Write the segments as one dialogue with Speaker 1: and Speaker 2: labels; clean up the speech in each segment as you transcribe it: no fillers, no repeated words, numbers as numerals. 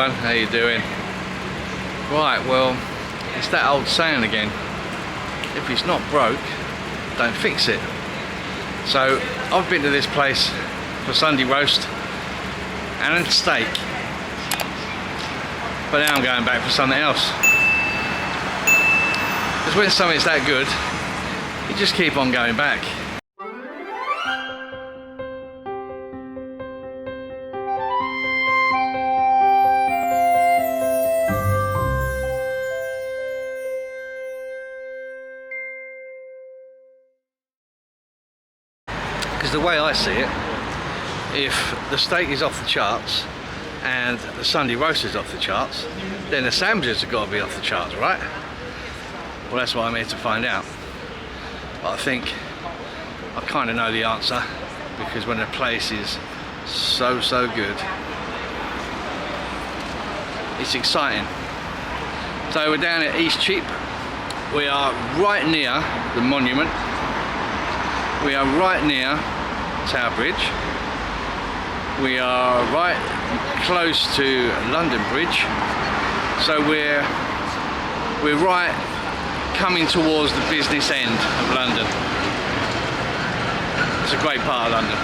Speaker 1: everyone, how you doing? Right, well, it's that old saying again. If it's not broke, don't fix it. So I've been to this place for Sunday roast and a steak, but now I'm going back for something else. Because when something's that good, you just keep on going back. Because the way I see it, if the steak is off the charts and the Sunday roast is off the charts, then the sandwiches have got to be off the charts, right? Well, that's what I'm here to find out. But I think I kind of know the answer, because when a place is so good, it's exciting. So we're down at East Cheap. We are right near the monument. We are right near Tower Bridge. We are right close to London Bridge. So we're right coming towards the business end of London. It's a great part of London.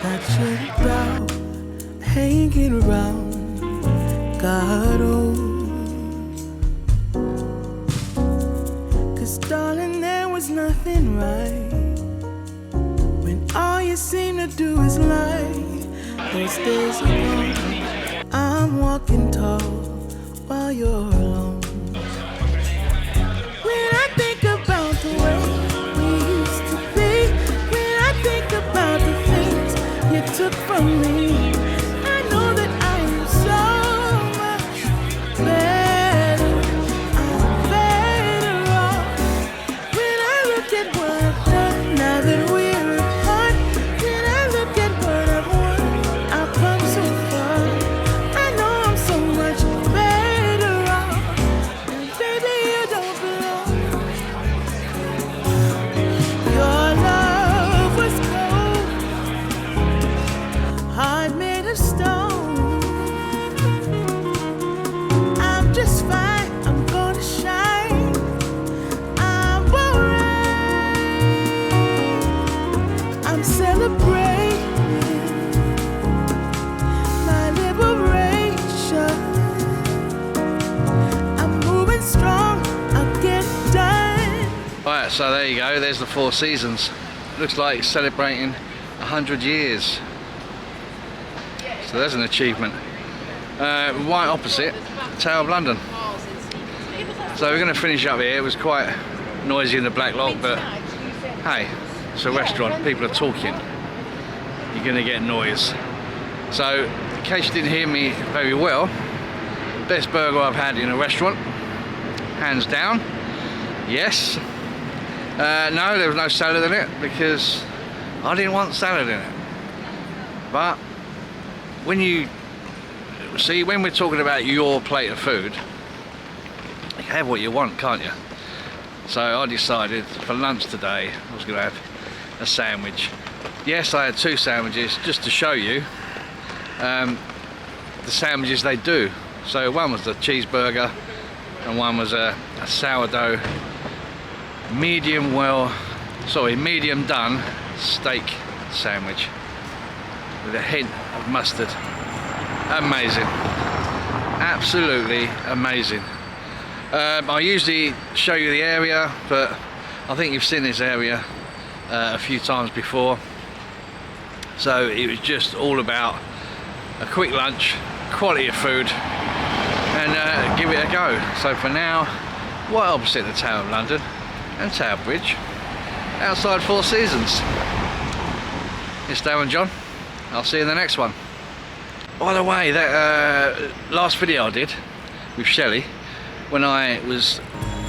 Speaker 2: that you're proud, hanging around, God, oh. 'Cause darling, there was nothing right when all you seem to do is lie. Those days are gone. I'm walking tall while you're alone. When I think about the way we used to be, when I think about the things you took from me, I know that I am so much better. I'm better off. When I look at what I've done now that we're apart, when I look at what I've won, I've come so far. I know I'm so much better off. And baby, you don't belong. Your love was cold, heart made of stone. I'm just fine, I'm gonna shine. I'm alright. I'm celebrating my liberation. I'm moving strong, I'll get done.
Speaker 1: Right, so there you go, there's the Four Seasons. Looks like it's celebrating 100 years. So there's an achievement. Right opposite Tower of London. So we're going to finish up here. It was quite noisy in the Blacklock, but hey, it's a restaurant, people are talking. You're going to get noise. So, in case you didn't hear me very well, best burger I've had in a restaurant, hands down. Yes. No, there was no salad in it because I didn't want salad in it. But when you see, when we're talking about your plate of food, you can have what you want, can't you? So I decided for lunch today I was going to have a sandwich. Yes, I had 2 sandwiches just to show you the sandwiches they do. So one was the cheeseburger and one was a sourdough medium done steak sandwich with a hint of mustard. Amazing, absolutely amazing. I usually show you the area, but I think you've seen this area a few times before. So it was just all about a quick lunch, quality of food, and give it a go. So for now, right opposite the Tower of London and Tower Bridge, outside Four Seasons. It's Darren John. I'll see you in the next one. By the way, that last video I did with Shelley, when I was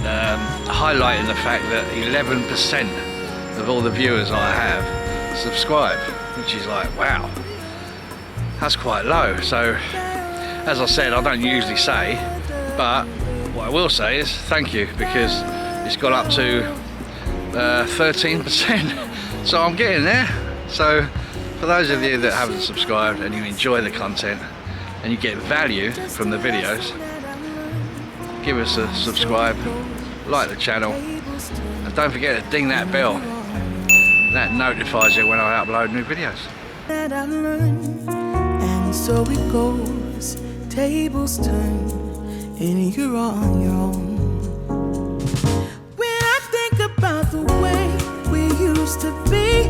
Speaker 1: highlighting the fact that 11% of all the viewers I have subscribe, which is like, wow, that's quite low. So, as I said, I don't usually say, but what I will say is thank you, because it's got up to 13%. So I'm getting there. So for those of you that haven't subscribed and you enjoy the content and you get value from the videos, give us a subscribe, like the channel, and don't forget to ding that bell. That notifies you when I upload new videos.
Speaker 2: That I've learned, and so it goes, tables turn, and you're on your own. When I think about the way we used to be,